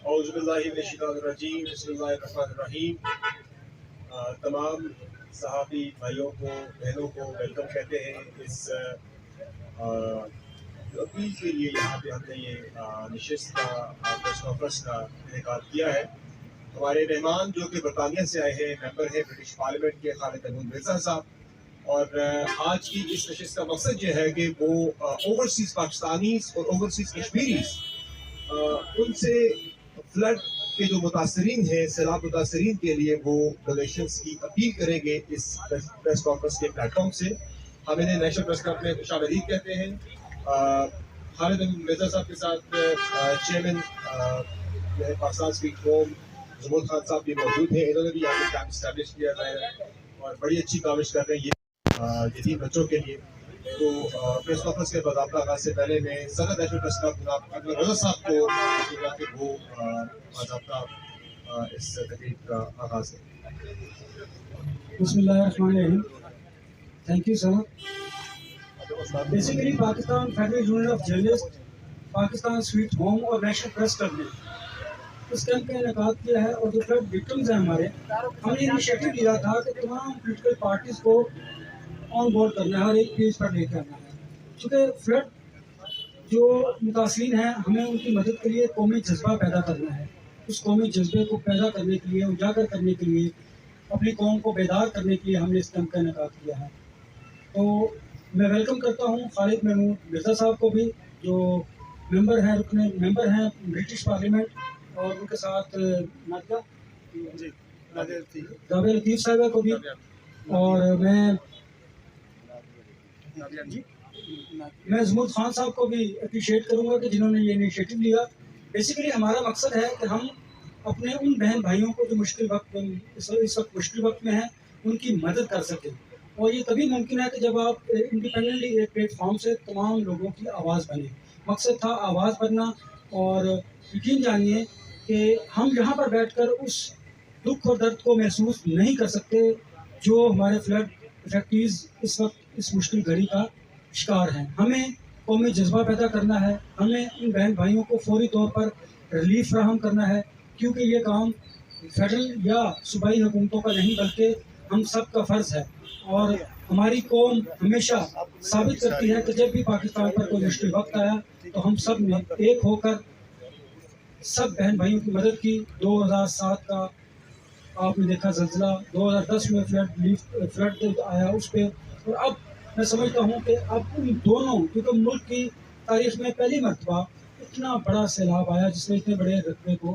औज़ुबिल्लाहिमिनश्शैतानिर्रजीम बिस्मिल्लाहिर्रहमानिर्रहीम। तमाम सहाबी भाइयों को बहनों को वेलकम कहते हैं इस अपील के लिए। यहाँ पे हमने ये नशिस्त का प्रेस कॉन्फ्रेंस का इनेकाद किया है। हमारे मेहमान जो कि बरतानिया से आए हैं, मेंबर हैं ब्रिटिश पार्लियामेंट के खालिद महमूद मिर्ज़ा साहब, और आज की इस नशिस्त का मकसद ये है कि वो ओवरसीज़ पाकिस्तानीज़ और ओवरसीज़ कश्मीरीज़ उनसे फ्लड के जो मुतासरीन हैं, सैलाब मुतासरीन के लिए वो डोनेशंस की अपील करेंगे इस प्रेस कॉन्फ्रेंस के प्लेटफॉर्म से। हम इन्हें नेशनल प्रेस क्लब में खुशामदीद कहते हैं। खालिद मिर्ज़ा साहब के साथ chairman Pakistan sweet home Jamood Khan Sahab भी मौजूद हैं। इन्होंने भी यहाँ पे कैंप इस्टेब्लिश किया है और बड़ी अच्छी काविश कर रहे हैं ये यतीम बच्चों के लिए। तो प्रेस कॉन्फ्रेंस के बाकायदा आगाज से पहले मैं सदर नेशनल प्रेस क्लब जनाब अकबर रज़ा साहब को कहूँगा कि वो बाकायदा इस तकरीब का आगाज है। बिस्मिल्लाहिर्रहमानिर्रहीम। Thank you sir. Basically Pakistan federal union of journalist, Pakistan sweet home और नेशनल प्रेस क्लब ने इस कैंप का इनेकाद किया है। और जो फ्लड विक्टिम्स हैं हमारे, हमने इनिशिएटिव लिया था कि तमाम पोलिटिकल पार्टीज़ को ऑन बोर्ड करना है और एक पेज पर लेकर आना है। चूँकि फ्लड जो मुतासरीन हैं, हमें उनकी मदद के लिए कौमी जज्बा पैदा करना है। उस कौमी जज्बे को पैदा करने के लिए, उजागर करने के लिए, अपनी कौम को बेदार करने के लिए हमने इस कैंप का इनेकाद किया है। तो मैं वेलकम करता हूँ खालिद महमूद मिर्ज़ा साहब को भी, जो मेंबर हैं, रुकन मेंबर हैं ब्रिटिश पार्लियामेंट, और उनके साथ राबिया लतीफ़ साहिबा को भी। और मैं जमूद खान साहब को भी अप्रिशिएट करूँगा कि जिन्होंने ये इनिशिएटिव लिया। बेसिकली हमारा मकसद है कि हम अपने उन बहन भाइयों को जो मुश्किल वक्त इस वक्त मुश्किल वक्त में हैं, उनकी मदद कर सकें। और ये तभी मुमकिन है कि जब आप इंडिपेंडेंटली एक प्लेटफॉर्म से तमाम लोगों की आवाज़ बने। मकसद था आवाज़ बनना। और यकीन जानिए कि हम यहाँ पर बैठकर उस दुख और दर्द को महसूस नहीं कर सकते जो हमारे फ्लड इफेक्टीज़ इस वक्त इस मुश्किल घड़ी का शिकार हैं। हमें कौमी जज्बा पैदा करना है, हमें इन बहन भाइयों को फौरी तौर पर रिलीफ फराहम करना है, क्योंकि ये काम फेडरल या सूबाई हुकूमतों का नहीं बल्कि हम सब का फ़र्ज़ है। और हमारी कौम हमेशा साबित करती है कि जब भी पाकिस्तान पर कोई मुश्किल वक्त आया तो हम सब ने एक होकर सब बहन भाइयों की मदद की। 2007 का आपने देखा ज़ल्ज़ला, 2010 में फ्लड आया उस पर। और अब मैं समझता हूँ कि अब उन दोनों, क्योंकि मुल्क की तारीख में पहली मरतबा इतना बड़ा सैलाब आया जिसने इतने बड़े रकबे को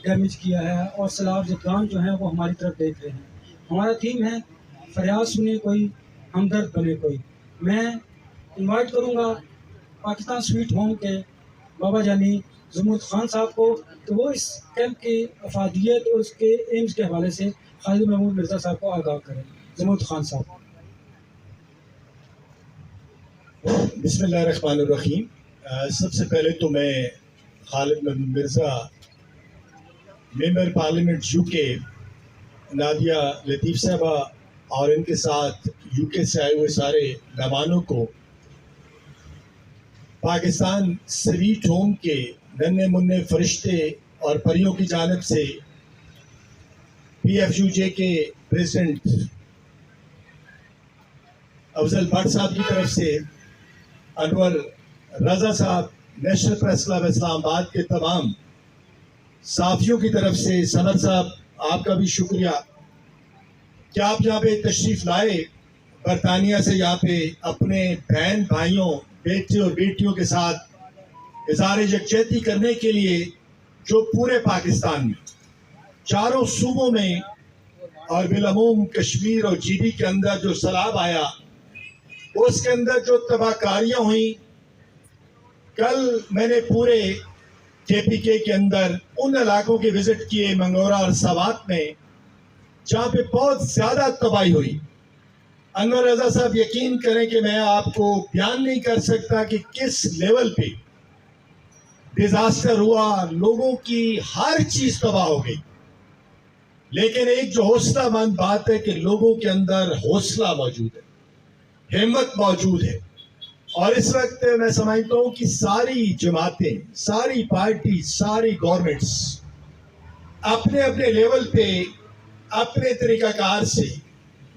डैमेज किया है, और सैलाब ज़दगान जो हैं वो हमारी तरफ देख रहे हैं। हमारा थीम है फरियाद सुने कोई, हमदर्द बने कोई। मैं इनवाइट करूँगा पाकिस्तान स्वीट होम के बाबा जानी जमूद खान साहब को कि वो इस कैंप की अफादियत और उसके एम्स के हवाले से खालिद महमूद मिर्ज़ा साहब को आगाह करें। जमूद खान साहब। बिस्मिल्लाहिर्रहमानिर्रहीम। सबसे पहले तो मैं Khalid Mahmood Mirza, member parliament UK, Nadia Latif Sahiba और इनके साथ यूके से आए हुए सारे मेहमानों को पाकिस्तान स्वीट होम के नन्हे मुन्ने फरिश्ते और परियों की जानिब से PFUJ के प्रेसिडेंट अफजल भट्ट साहब की तरफ से, अनवर रज़ा साहब, नेशनल प्रेस क्लब इस्लामाबाद के तमाम साफियों की तरफ से, सनद साहब आपका भी शुक्रिया कि आप यहाँ पे तशरीफ़ लाए। बरतानिया से यहाँ पे अपने बहन भाइयों, बेटे और बेटियों के साथ इज़हार यकजहती करने के लिए, जो पूरे पाकिस्तान में चारों सूबों में और बिलअमूम कश्मीर और GB के अंदर जो सैलाब आया, उसके अंदर जो तबाहकारियाँ हुई। कल मैंने पूरे KPK के अंदर उन इलाकों के विज़िट किए, मंगोरा और सवात में, जहाँ पे बहुत ज़्यादा तबाही हुई। अनवर रज़ा साहब यकीन करें कि मैं आपको बयान नहीं कर सकता कि किस लेवल पे डिजास्टर हुआ, लोगों की हर चीज तबाह हो गई। लेकिन एक जो हौसलामंद बात है कि लोगों के अंदर हौसला मौजूद है, हिम्मत मौजूद है। और इस वक्त मैं समझता हूँ कि सारी जमातें, सारी पार्टी, सारी गवर्नमेंट्स अपने अपने लेवल पे अपने तरीकाकार से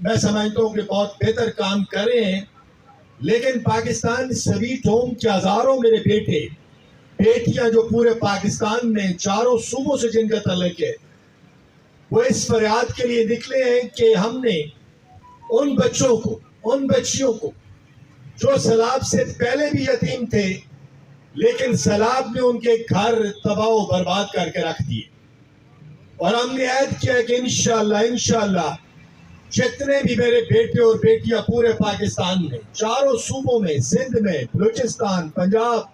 मैं समझता हूँ कि बहुत बेहतर काम कर रहे हैं, लेकिन पाकिस्तान सभी टोम के हजारों मेरे बेटे बेटियां जो पूरे पाकिस्तान में चारों सूबों से जिनका तल्लुक है, वो इस फरियाद के लिए निकले हैं कि हमने उन बच्चों को, उन बच्चियों को जो सैलाब से पहले भी यतीम थे, लेकिन सैलाब ने उनके घर तबाह बर्बाद करके रख दिए, और हमने ऐद किया कि इंशाअल्लाह जितने भी मेरे बेटे और बेटियां पूरे पाकिस्तान में चारों सूबों में, सिंध में, बलूचिस्तान, पंजाब,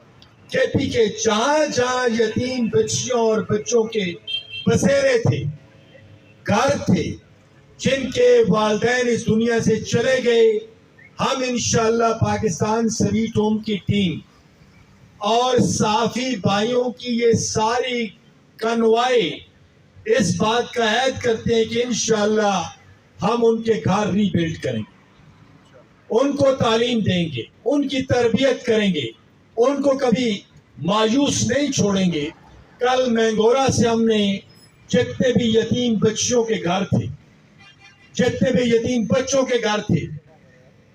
केपी के जहां जहां यतीम बच्चियों और बच्चों के बसेरे थे, घर थे, जिनके वालिदैन इस दुनिया से चले गए, हम इंशाअल्लाह पाकिस्तान सभी टोम की टीम और साफी भाइयों की ये सारी कन्वाई इस बात का ऐद करते हैं कि इंशाअल्लाह हम उनके घर रीबिल्ड करेंगे, उनको तालीम देंगे, उनकी तरबियत करेंगे, उनको कभी मायूस नहीं छोड़ेंगे। कल मैंगोरा से हमने जितने भी यतीम बच्चियों के घर थे, जितने भी यतीम बच्चों के घर थे,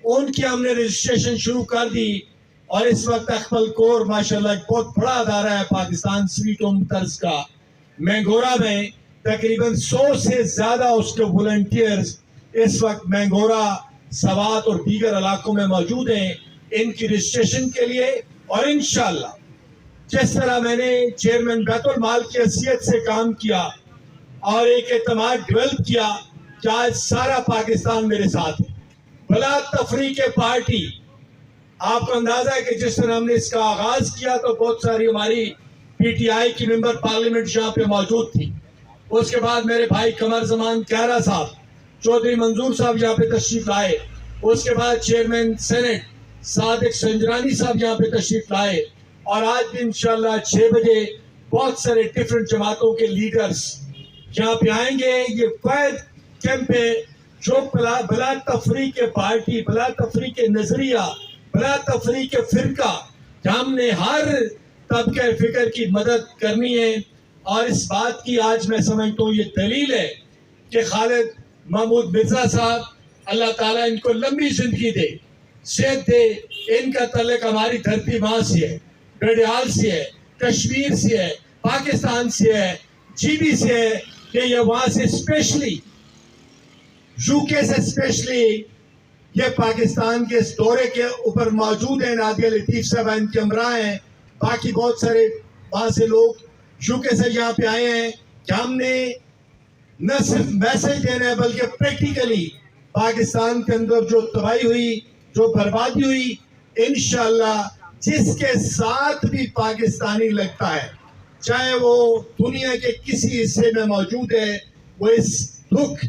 उनकी हमने रजिस्ट्रेशन शुरू कर दी, और इस वक्त अकबल कोर माशाल्लाह एक बहुत बड़ा अदारा है पाकिस्तान स्वीट होम तर्ज का, मैंगोरा में तकरीबन 100 से ज्यादा उसके वॉलंटियर्स इस वक्त मैंगोरा, सवात और दीगर इलाकों में मौजूद हैं इनकी रजिस्ट्रेशन के लिए। और इंशाअल्लाह जिस तरह मैंने चेयरमैन बैतुल माल की हैसियत से काम किया और एक एतमाद डेवलप किया कि आज सारा पाकिस्तान मेरे साथ है। बला तफरीक पार्टी, आपको अंदाजा है कि जिस तरह हमने इसका आगाज किया तो बहुत सारी हमारी पीटीआई की मेंबर पार्लियामेंट यहाँ पे मौजूद थी। उसके बाद मेरे भाई कमर जमान कहरा साहब, चौधरी मंजूर साहब यहाँ पे तशरीफ लाए, उसके बाद चेयरमैन सेनेट सादिक संजरानी साहब यहाँ पे तशरीफ लाए, और आज भी इंशाल्लाह 6 बजे बहुत सारे डिफरेंट जमातों के लीडर्स यहाँ पे आएंगे। ये फैद कैंप है जो बला तफरीक पार्टी, बला तफरीक नजरिया, बला तफरीक फिरका, हमने हर तबके फिक्र की मदद करनी है। और इस बात की आज मैं समझता हूँ ये दलील है कि खालिद महमूद मिर्जा साहब, अल्लाह ताला इनको लंबी जिंदगी दे, सेहत दे, इनका तल्लुक हमारी धरती माँ से है, गढ़याल से है, कश्मीर से है, पाकिस्तान से है, जीबी से है, कि ये वहां से स्पेशली यूके से स्पेशली ये पाकिस्तान के इस दौरे के ऊपर मौजूद है। नादिया लतीफ साहब इनके हमरा हैं, बाकी बहुत सारे वहां से लोग यूके से यहाँ पे आए हैं कि हमने न सिर्फ मैसेज देना है बल्कि प्रैक्टिकली पाकिस्तान के अंदर जो तबाही हुई, जो बर्बादी हुई, इंशाअल्लाह जिसके साथ भी पाकिस्तानी लगता है, चाहे वो दुनिया के किसी हिस्से में मौजूद है, वो इस दुख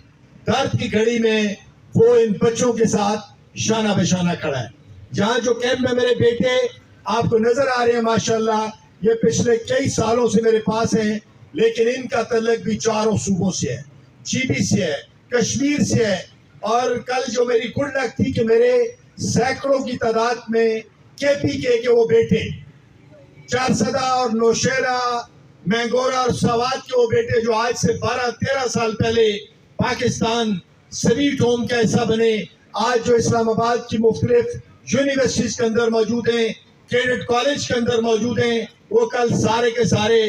दर्द की घड़ी में वो इन बच्चों के साथ शाना बेशाना खड़ा है। यहाँ जो कैंप में मेरे बेटे आपको नजर आ रहे हैं माशाल्लाह, ये पिछले कई सालों से मेरे पास हैं, लेकिन इनका तल्लुक भी चारों सूबों से है, जीबी से है, कश्मीर से है। और कल जो मेरी गुड लक थी कि मेरे सैकड़ों की तादाद में केपी के वो बेटे, चारसदा और नौशेरा, मैंगोरा और सवात के वो बेटे जो आज से 12-13 साल पहले पाकिस्तान स्वीट होम का हिस्सा बने, आज जो इस्लामाबाद की मुख्तलिफ यूनिवर्सिटीज के अंदर मौजूद हैं, कैडेट कॉलेज के अंदर मौजूद हैं, वो कल सारे के सारे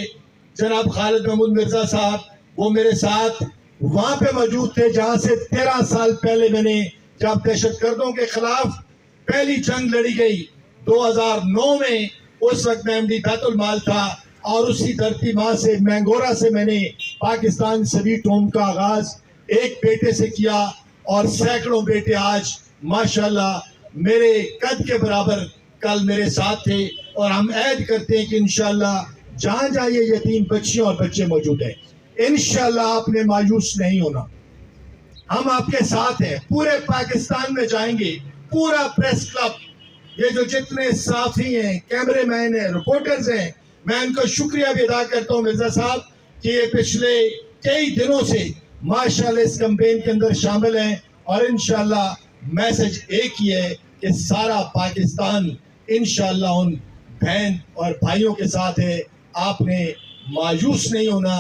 जनाब खालिद महमूद मिर्जा साहब वो मेरे साथ वहां पे मौजूद थे, जहां से 13 साल पहले मैंने जब दहशतगर्दों के खिलाफ पहली जंग लड़ी गई 2009 में, उस वक्त मैं एमडी बैतुल माल था, और उसी धरती माँ से मैंगोरा से मैंने पाकिस्तान स्वीट होम का आगाज एक बेटे से किया, और सैकड़ों बेटे आज माशाल्लाह मेरे कद के बराबर कल मेरे साथ थे। और हम ऐद करते हैं कि इंशाल्लाह जहाँ जहाँ ये यतीम बच्चियां और बच्चे मौजूद हैं, इंशाल्लाह आपने मायूस नहीं होना, हम आपके साथ हैं। पूरे पाकिस्तान में जाएंगे, पूरा प्रेस क्लब, ये जो जितने साथी हैं, कैमरे मैन हैं, रिपोर्टर्स हैं, मैं इनको शुक्रिया भी अदा करता हूँ मिर्जा साहब कि ये पिछले कई दिनों से माशाल्लाह इस कैंपेन के अंदर शामिल हैं। और इंशाल्लाह मैसेज एक ही है कि सारा पाकिस्तान इंशाल्लाह उन बहन और भाइयों के साथ है, आपने मायूस नहीं होना।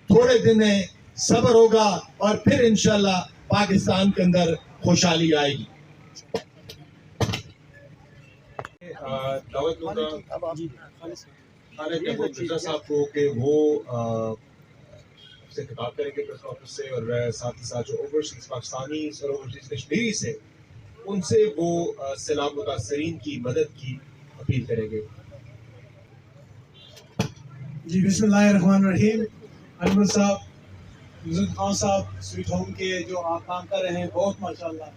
थोड़े दिन में सब्र होगा और फिर इंशाल्लाह पाकिस्तान के अंदर खुशहाली आएगी। दावत दूंगा खालिद महमूद मिर्जा साहब को कि वो से खिताब करेंगे प्रेस ऑफिस से, और साथ ही साथ जो ओवरसीज पाकिस्तानी और ओवरसीज कश्मीरी से उनसे वो सैलाब मुतासरीन की मदद की अपील करेंगे। जी बिस्मिल्लाहिर्रहमानिर्रहीम। अनवर साहब, नुज़ुल खान साहब, स्वीट होम के जो आप काम कर रहे हैं, बहुत माशाल्लाह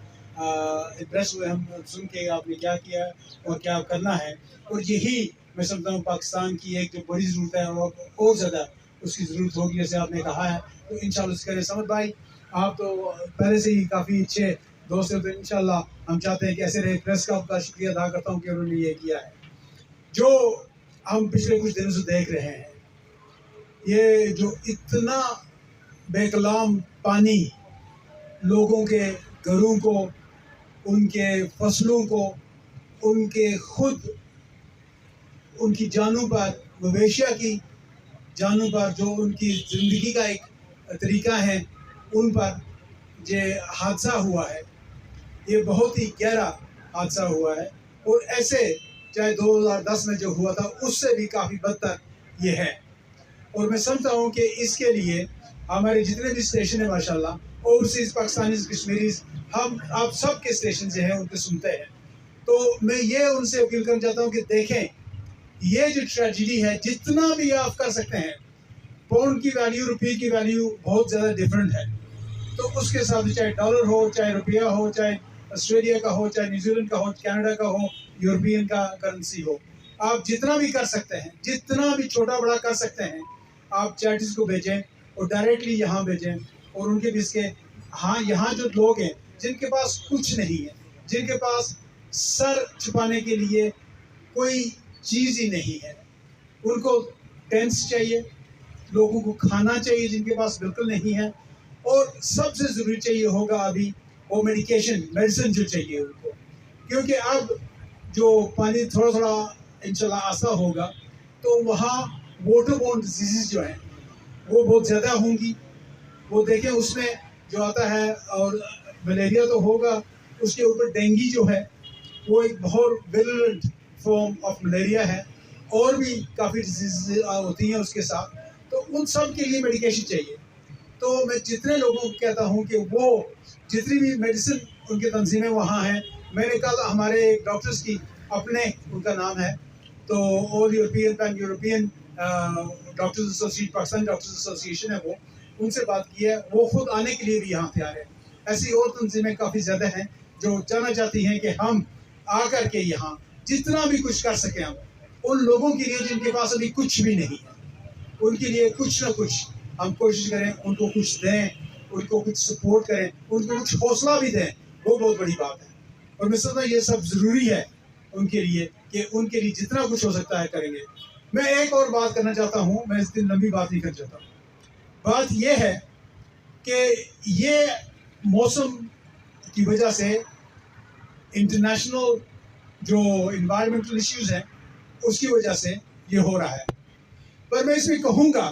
इम्प्रेस हुए हम सुन के आपने क्या किया और क्या करना है। और यही मैं समझता हूँ पाकिस्तान की एक जो बड़ी ज़रूरत है और ज़्यादा उसकी ज़रूरत होगी, जैसे आपने कहा है। तो इंशाल्लाह उसके लिए समझ भाई, आप तो पहले से ही काफ़ी अच्छे दोस्त हैं, तो इंशाल्लाह हम चाहते हैं कि ऐसे रहे। प्रेस का आपका शुक्रिया अदा करता हूँ कि उन्होंने ये किया है। जो हम पिछले कुछ दिनों से देख रहे हैं, ये जो इतना बेकलाम पानी लोगों के घरों को, उनके फसलों को, उनके खुद उनकी जानों पर, मवेशिया की जानों पर, जो उनकी ज़िंदगी का एक तरीका है, उन पर जो हादसा हुआ है, ये बहुत ही गहरा हादसा हुआ है। और ऐसे चाहे 2010 में जो हुआ था उससे भी काफ़ी बदतर ये है। और मैं समझता हूँ कि इसके लिए हमारे जितने भी स्टेशन हैं माशाल्लाह, ओवरसीज़ पाकिस्तानीज़ कश्मीरीज़, हम आप सब के स्टेशन जो हैं उनके सुनते हैं। तो मैं ये उनसे अपील करना चाहता हूँ कि देखें, ये जो ट्रेजिडी है, जितना भी आप कर सकते हैं, पाउंड की वैल्यू, रुपये की वैल्यू बहुत ज़्यादा डिफरेंट है। तो उसके हिसाब से चाहे डॉलर हो, चाहे रुपया हो, चाहे ऑस्ट्रेलिया का हो, चाहे न्यूजीलैंड का हो, कनाडा का हो, यूरोपियन का करेंसी हो, आप जितना भी कर सकते हैं, जितना भी छोटा बड़ा कर सकते हैं, आप चैरिटीज़ को भेजें और डायरेक्टली यहाँ भेजें। और उनके भी इसके यहाँ जो लोग हैं जिनके पास कुछ नहीं है, जिनके पास सर छुपाने के लिए कोई चीज़ ही नहीं है, उनको टेंट्स चाहिए, लोगों को खाना चाहिए जिनके पास बिल्कुल नहीं है, और सबसे ज़रूरी चाहिए होगा अभी वो मेडिसिन जो चाहिए उनको। क्योंकि अब जो पानी थोड़ा थोड़ा इंशाल्लाह आसा होगा तो वहाँ वाटर बोर्न डिजीज़ जो हैं वो बहुत ज़्यादा होंगी। वो देखें उसमें जो आता है, और मलेरिया तो होगा, उसके ऊपर डेंगू जो है वो एक बहुत विरुलेंट फॉर्म ऑफ मलेरिया है, और भी काफ़ी डिजीज़ होती हैं उसके साथ। तो उन सब के लिए मेडिकेशन चाहिए। तो मैं जितने लोगों को कहता हूँ कि वो जितनी भी मेडिसिन उनकी तंजीमें वहाँ हैं, मैंने कल हमारे डॉक्टर्स की अपने उनका नाम है, तो all European pan European doctors association, Pakistan doctors association है, वो उनसे बात की है, वो खुद आने के लिए भी यहाँ तैयार है। ऐसी और तंजीमें काफ़ी ज़्यादा हैं जो जानना चाहती हैं कि हम आकर के यहाँ जितना भी कुछ कर सकें, हम उन लोगों के लिए जिनके पास अभी कुछ भी नहीं है, उनके लिए कुछ ना कुछ हम कोशिश करें, उनको कुछ दें, उनको कुछ सपोर्ट करें, उनको कुछ हौसला भी दें। वो बहुत बड़ी बात है। और मैं समझता हूँ ये सब ज़रूरी है उनके लिए, कि उनके लिए जितना कुछ हो सकता है करेंगे। मैं एक और बात करना चाहता हूँ, मैं इस दिन लंबी बात नहीं करना चाहता। बात ये है कि ये मौसम की वजह से इंटरनेशनल जो इन्वायरमेंटल इश्यूज़ हैं उसकी वजह से ये हो रहा है। पर मैं इसमें कहूँगा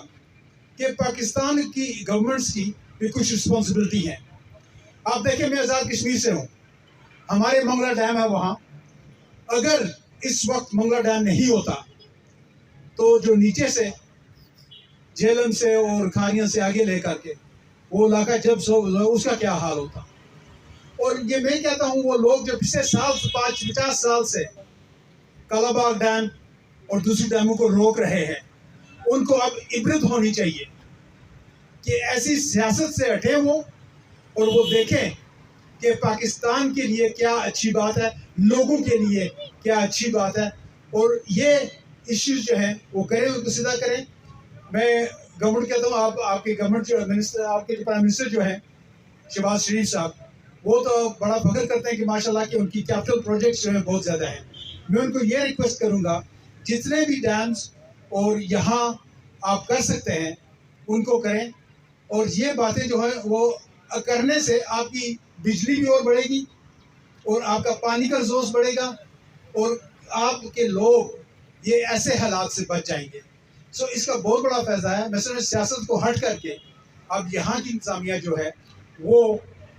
कि पाकिस्तान की गवर्नमेंट्स की भी कुछ रिस्पॉन्सिबिलिटी है। आप देखें, मैं आज़ाद कश्मीर से हूँ, हमारे मंगला डैम है वहाँ। अगर इस वक्त मंगला डैम नहीं होता तो जो नीचे से झेलम से और खारियां से आगे लेकर के वो इलाका जब उसका क्या हाल होता। और ये मैं कहता हूँ, वो लोग जो पिछले साल 50 साल से कालाबाग डैम और दूसरी डैमों को रोक रहे हैं, उनको अब इबरत होनी चाहिए कि ऐसी सियासत से हटे वो, और वो देखें कि पाकिस्तान के लिए क्या अच्छी बात है, लोगों के लिए क्या अच्छी बात है, और ये इश्यूज जो हैं वो करें, उनको सीधा करें। मैं गवर्नमेंट कहता हूँ, आपके गवर्नमेंट जो मिनिस्टर, आपके जो प्राइम मिनिस्टर जो हैं शहबाज शरीफ साहब, वो तो बड़ा फख्र करते हैं कि माशाल्लाह कि उनकी कैपिटल प्रोजेक्ट्स जो हैं बहुत ज़्यादा हैं। मैं उनको ये रिक्वेस्ट करूँगा, जितने भी डैम्स और यहाँ आप कर सकते हैं उनको करें, और ये बातें जो है वो करने से आपकी बिजली भी और बढ़ेगी, और आपका पानी का रिसोर्स बढ़ेगा, और आपके लोग ये ऐसे हालात से बच जाएंगे। سو اس کا بہت بڑا فائدہ ہے. مثلا سیاست کو ہٹ کر کے اب یہاں کی انتظامیہ جو ہے وہ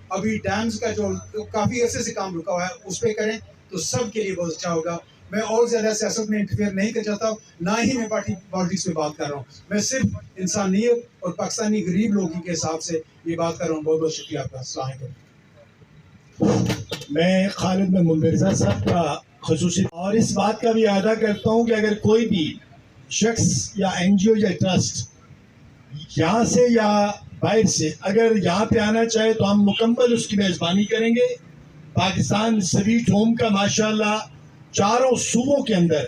ابھی ڈیمز کا جو کافی عرصے سے کام رکا ہوا ہے اس پہ کریں تو سب کے لیے بہت اچھا ہوگا. میں اور زیادہ سیاست میں انٹرفیئر نہیں کرنا چاہتا ہوں, نہ ہی میں پالیٹکس پہ بات کر رہا ہوں. میں صرف انسانیت اور پاکستانی غریب لوگوں کے حساب سے یہ بات کر رہا ہوں. بہت بہت شکریہ آپ کا. السلام علیکم. میں خالد محمود مرزا صاحب کا خصوصی اور اس بات کا بھی اعادہ کرتا ہوں کہ اگر کوئی بھی شخص یا این جی او یا ٹرسٹ یہاں سے یا باہر سے اگر یہاں پہ آنا چاہے تو ہم مکمل اس کی میزبانی کریں گے. پاکستان سویٹ ہوم کا ماشاءاللہ چاروں صوبوں کے اندر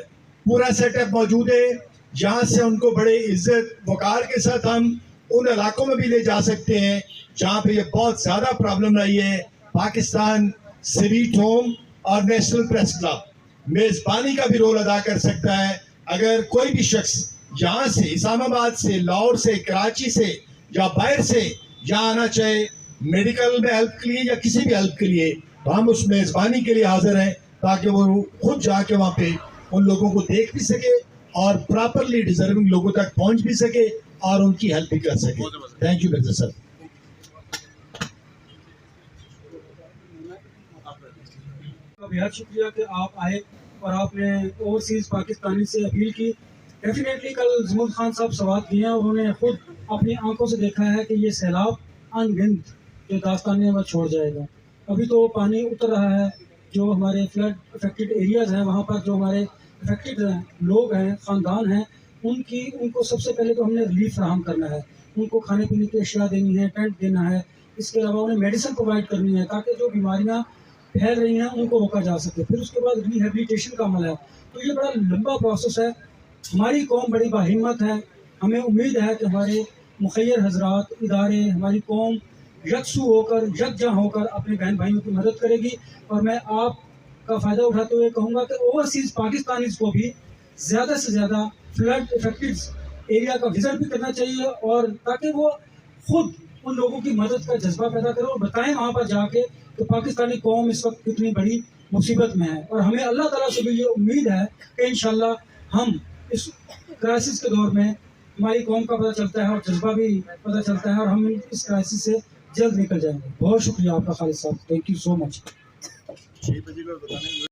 پورا سیٹ اپ موجود ہے, جہاں سے ان کو بڑے عزت وقار کے ساتھ ہم ان علاقوں میں بھی لے جا سکتے ہیں جہاں پہ یہ بہت زیادہ پرابلم رہی ہے. پاکستان سویٹ ہوم اور نیشنل پریس کلب میزبانی کا بھی رول ادا کر سکتا ہے. اگر کوئی بھی شخص یہاں سے اسلام آباد سے, لاہور سے, کراچی سے یا باہر سے یہاں آنا چاہے میڈیکل میں ہیلپ کے لیے یا کسی بھی ہیلپ کے لیے, تو ہم اس میزبانی کے لیے حاضر ہیں تاکہ وہ خود جا کے وہاں پہ ان لوگوں کو دیکھ بھی سکے اور پراپرلی ڈیزرونگ لوگوں تک پہنچ بھی سکے اور ان کی ہیلپ بھی کر سکے. تھینک یو مرزا صاحب. بہت شکریہ کہ آپ آئے اور آپ نے اوورسیز پاکستانی سے اپیل کی. ڈیفینیٹلی کل زمود خان صاحب سوات گئے ہیں, انہوں نے خود اپنی آنکھوں سے دیکھا ہے کہ یہ سیلاب ان گنت جو داستانیں وہ چھوڑ جائے گا. ابھی تو پانی اتر رہا ہے, جو ہمارے فلڈ افیکٹڈ ایریاز ہیں وہاں پر جو ہمارے افیکٹڈ لوگ ہیں, خاندان ہیں, ان کو سب سے پہلے تو ہم نے ریلیف فراہم کرنا ہے. ان کو کھانے پینے کی اشیاء دینی ہے, ٹینٹ دینا ہے, اس کے علاوہ انہیں میڈیسن پرووائڈ کرنی ہے تاکہ جو بیماریاں پھیل رہی ہیں ان کو روکا جا سکے. پھر اس کے بعد ریہیبلیٹیشن کا عمل ہے. تو یہ بڑا لمبا پروسیس ہے. ہماری قوم بڑی باہمت ہے. ہمیں امید ہے کہ ہمارے مخیر حضرات, ادارے, ہماری قوم یکسو ہو کر, یکجا ہو کر اپنے بہن بھائیوں کی مدد کرے گی. اور میں آپ کا فائدہ اٹھاتے ہوئے کہوں گا کہ اوورسیز پاکستانیز کو بھی زیادہ سے زیادہ فلڈ افیکٹڈ ایریا کا وزٹ بھی کرنا چاہیے, اور تاکہ وہ خود ان لوگوں کی مدد کا جذبہ پیدا کریں اور بتائیں وہاں پر جا کے کہ پاکستانی قوم اس وقت کتنی بڑی مصیبت میں ہے. اور ہمیں اللہ تعالیٰ سے بھی یہ امید ہے کہ انشاءاللہ ہم اس کرائسس کے دور میں ہماری قوم کا پتہ چلتا ہے اور جذبہ بھی پتہ چلتا ہے اور ہم اس کرائسس سے جلد نکل جائیں گے. بہت شکریہ آپ کا خالد صاحب. Thank you so much.